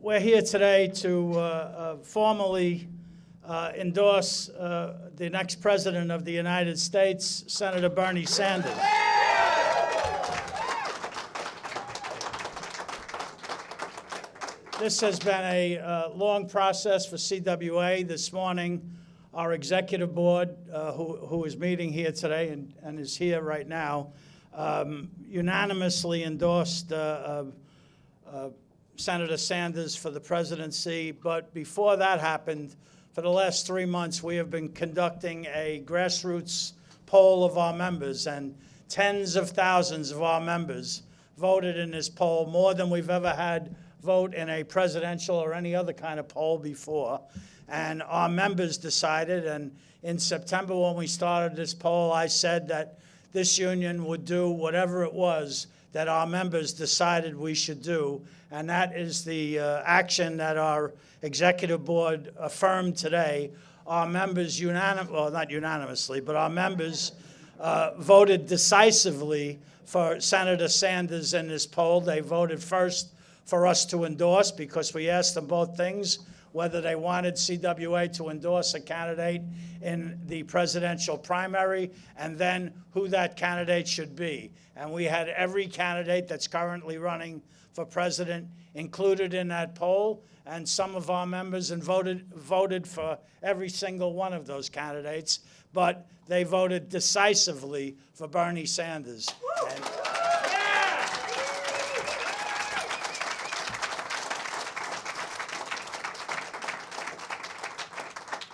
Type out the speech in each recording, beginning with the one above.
We're here today to formally endorse the next President of the United States, Senator Bernie Sanders. This has been a long process for CWA. This morning, our executive board, who is meeting here today and is here right now, unanimously endorsed Senator Sanders for the presidency. But before that happened, for the last 3 months, we have been conducting a grassroots poll of our members, and tens of thousands of our members voted in this poll, more than we've ever had vote in a presidential or any other kind of poll before. And our members decided, and in September when we started this poll, I said that this union would do whatever it was that our members decided we should do, and that is the action that our executive board affirmed today. Our members not unanimously, but our members voted decisively for Senator Sanders in this poll. They voted first for us to endorse because we asked them both things, whether they wanted CWA to endorse a candidate in the presidential primary, and then who that candidate should be. And we had every candidate that's currently running for president included in that poll, and some of our members voted for every single one of those candidates, but they voted decisively for Bernie Sanders.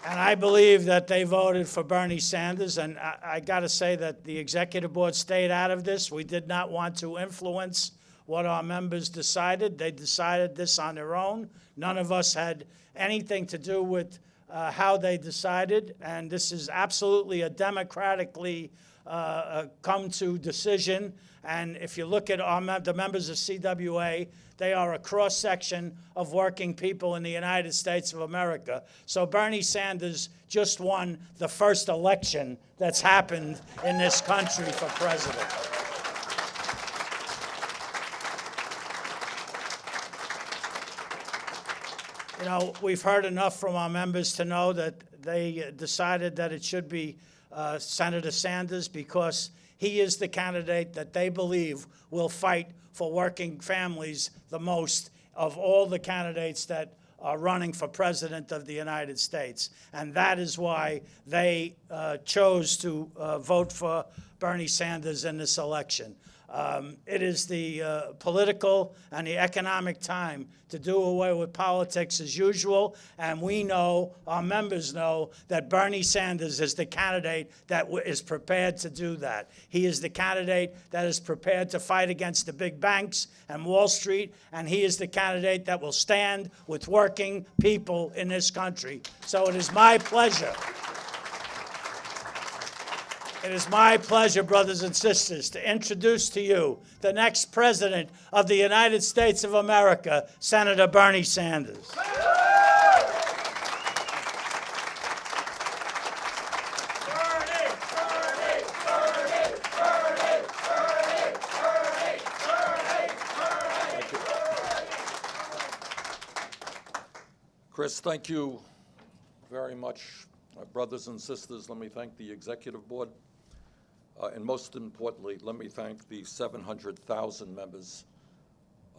And I believe that they voted for Bernie Sanders, and I got to say that the executive board stayed out of this. We did not want to influence what our members decided. They decided this on their own. None of us had anything to do with how they decided, and this is absolutely a democratically come to decision. And if you look at the members of CWA, they are a cross-section of working people in the United States of America. So Bernie Sanders just won the first election that's happened in this country for president. You know, we've heard enough from our members to know that they decided that it should be Senator Sanders because he is the candidate that they believe will fight for working families the most of all the candidates that are running for president of the United States. And that is why they chose to vote for Bernie Sanders in this election. It is the political and the economic time to do away with politics as usual, and we know, our members know, that Bernie Sanders is the candidate that is prepared to do that. He is the candidate that is prepared to fight against the big banks and Wall Street, and he is the candidate that will stand with working people in this country. So it is my pleasure. It is my pleasure, brothers and sisters, to introduce to you the next President of the United States of America, Senator Bernie Sanders. Chris, thank you very much. Brothers and sisters, let me thank the executive board. And most importantly, let me thank the 700,000 members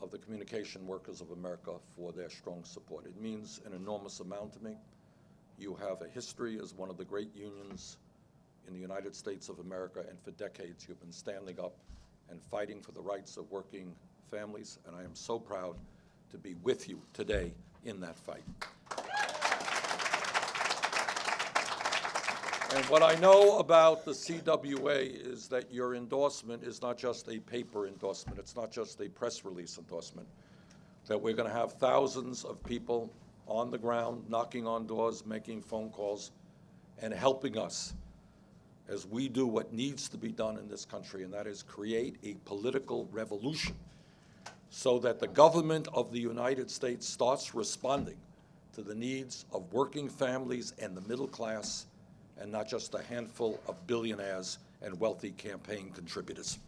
of the Communication Workers of America for their strong support. It means an enormous amount to me. You have a history as one of the great unions in the United States of America, and for decades you've been standing up and fighting for the rights of working families, and I am so proud to be with you today in that fight. And what I know about the CWA is that your endorsement is not just a paper endorsement. It's not just a press release endorsement. That we're going to have thousands of people on the ground, knocking on doors, making phone calls, and helping us as we do what needs to be done in this country, and that is create a political revolution so that the government of the United States starts responding to the needs of working families and the middle class, and not just a handful of billionaires and wealthy campaign contributors.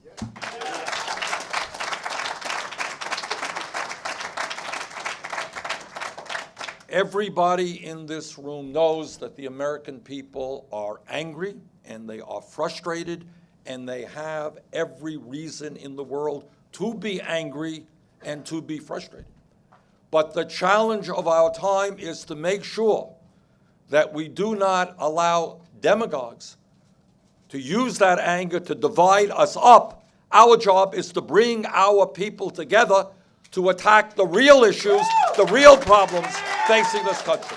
Everybody in this room knows that the American people are angry and they are frustrated and they have every reason in the world to be angry and to be frustrated. But the challenge of our time is to make sure that we do not allow demagogues to use that anger to divide us up. Our job is to bring our people together to attack the real issues, the real problems facing this country.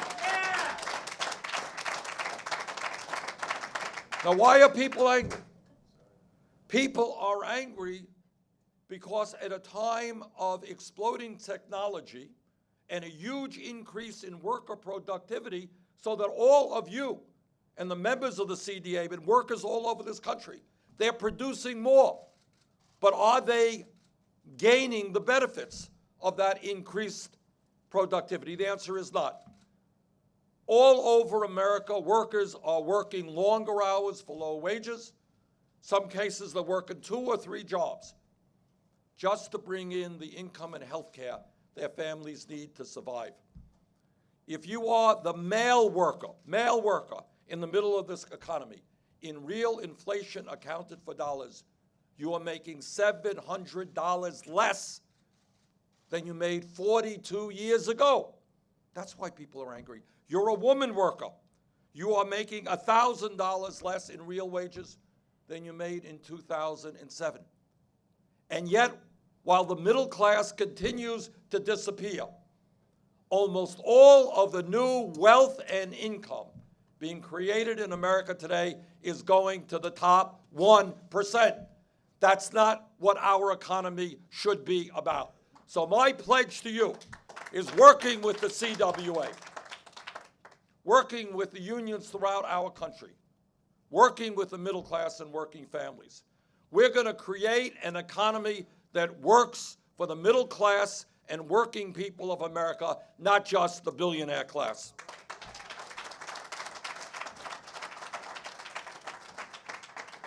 Now, why are people angry? People are angry because at a time of exploding technology and a huge increase in worker productivity, so that all of you and the members of the CDA and workers all over this country, they're producing more. But are they gaining the benefits of that increased productivity? The answer is not. All over America, workers are working longer hours for low wages. Some cases they're working 2 or 3 jobs just to bring in the income and health care their families need to survive. If you are the male worker in the middle of this economy, in real inflation accounted for dollars, you are making $700 less than you made 42 years ago. That's why people are angry. You're a woman worker. You are making $1,000 less in real wages than you made in 2007. And yet, while the middle class continues to disappear, almost all of the new wealth and income being created in America today is going to the top 1%. That's not what our economy should be about. So my pledge to you is working with the CWA, working with the unions throughout our country, working with the middle class and working families. We're going to create an economy that works for the middle class and working people of America, not just the billionaire class.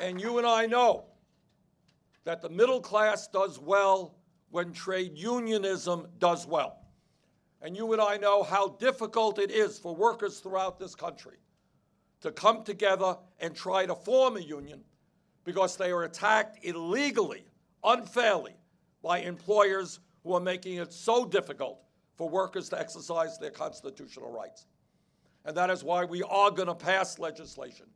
And you and I know that the middle class does well when trade unionism does well. And you and I know how difficult it is for workers throughout this country to come together and try to form a union because they are attacked illegally, unfairly, by employers who are making it so difficult for workers to exercise their constitutional rights. And that is why we are going to pass legislation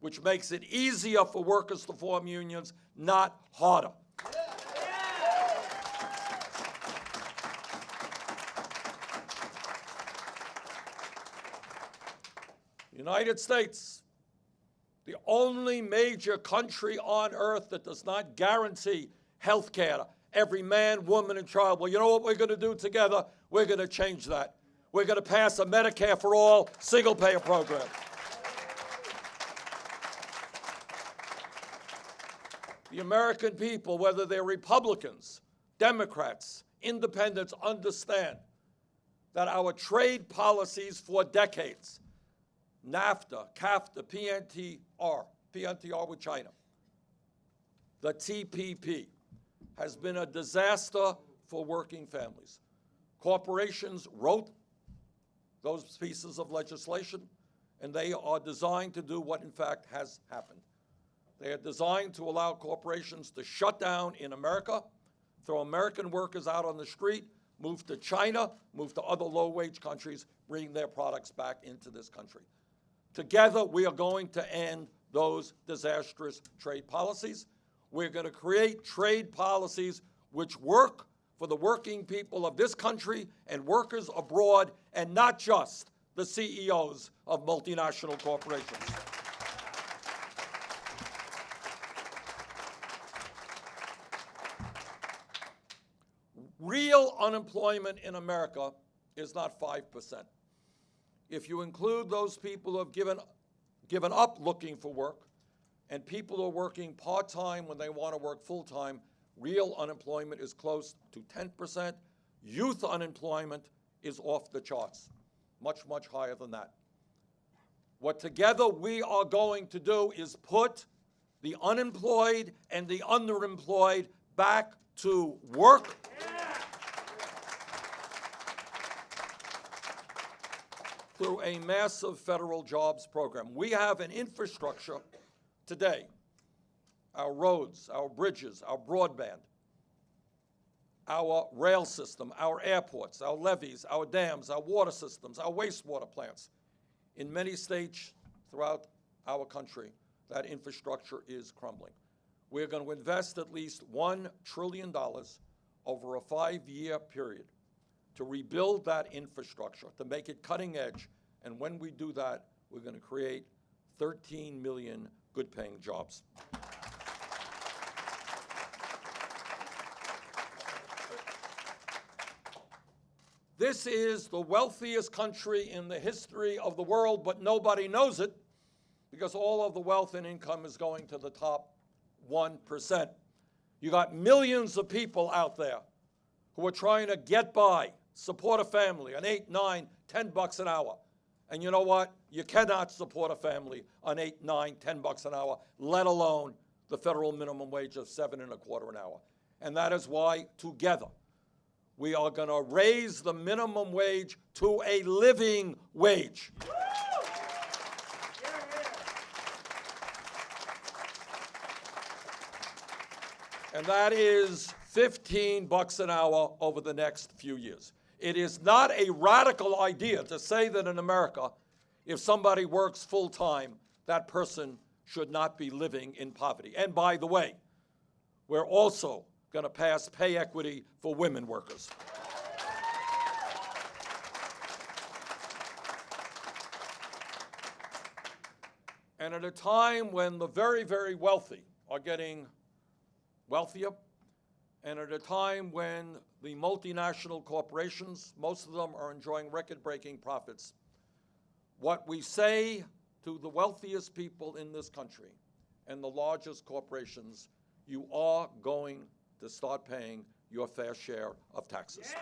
which makes it easier for workers to form unions, not harder. The United States, the only major country on earth that does not guarantee health care to every man, woman, and child. Well, you know what we're going to do together? We're going to change that. We're going to pass a Medicare for all single-payer program. The American people, whether they're Republicans, Democrats, independents, understand that our trade policies for decades, NAFTA, CAFTA, PNTR with China, the TPP, has been a disaster for working families. Corporations wrote those pieces of legislation, and they are designed to do what, in fact, has happened. They are designed to allow corporations to shut down in America, throw American workers out on the street, move to China, move to other low-wage countries, bring their products back into this country. Together, we are going to end those disastrous trade policies. We're going to create trade policies which work for the working people of this country and workers abroad, and not just the CEOs of multinational corporations. Real unemployment in America is not 5%. If you include those people who have given up looking for work and people who are working part-time when they want to work full-time, real unemployment is close to 10%. Youth unemployment is off the charts, much, much higher than that. What together we are going to do is put the unemployed and the underemployed back to work. through a massive federal jobs program. We have an infrastructure today, our roads, our bridges, our broadband, our rail system, our airports, our levees, our dams, our water systems, our wastewater plants. In many states throughout our country, that infrastructure is crumbling. We're going to invest at least $1 trillion over a 5-year period to rebuild that infrastructure, to make it cutting edge. And when we do that, we're going to create 13 million good-paying jobs. This is the wealthiest country in the history of the world, but nobody knows it because all of the wealth and income is going to the top 1%. You got millions of people out there who are trying to get by, support a family on $8, $9, $10 an hour. And you know what? You cannot support a family on $8, $9, $10 an hour, let alone the federal minimum wage of $7.25 an hour. And that is why, together, we are going to raise the minimum wage to a living wage. And that is $15 an hour over the next few years. It is not a radical idea to say that in America, if somebody works full-time, that person should not be living in poverty. And by the way, we're also going to pass pay equity for women workers. And at a time when the very, very wealthy are getting wealthier, and at a time when the multinational corporations, most of them are enjoying record-breaking profits, what we say to the wealthiest people in this country and the largest corporations, you are going to start paying your fair share of taxes. Yeah.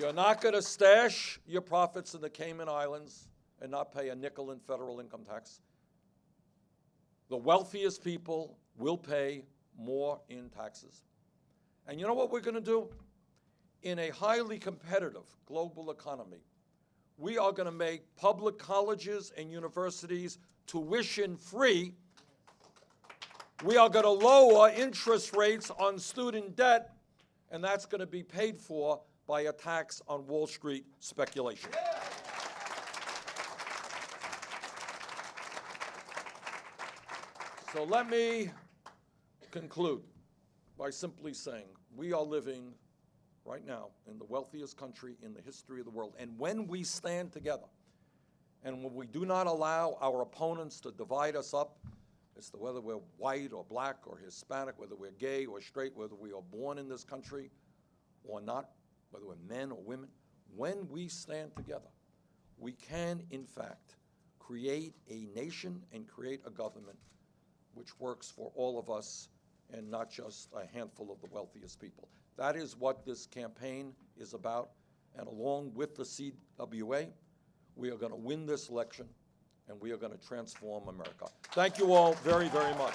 You're not going to stash your profits in the Cayman Islands and not pay a nickel in federal income tax. The wealthiest people will pay more in taxes. And you know what we're going to do? In a highly competitive global economy, we are going to make public colleges and universities tuition-free. We are going to lower interest rates on student debt, and that's going to be paid for by a tax on Wall Street speculation. Yeah. So let me conclude by simply saying we are living right now in the wealthiest country in the history of the world. And when we stand together, and when we do not allow our opponents to divide us up as to whether we're white or black or Hispanic, whether we're gay or straight, whether we are born in this country or not, whether we're men or women, when we stand together, we can, in fact, create a nation and create a government which works for all of us and not just a handful of the wealthiest people. That is what this campaign is about. And along with the CWA, we are going to win this election, and we are going to transform America. Thank you all very, very much.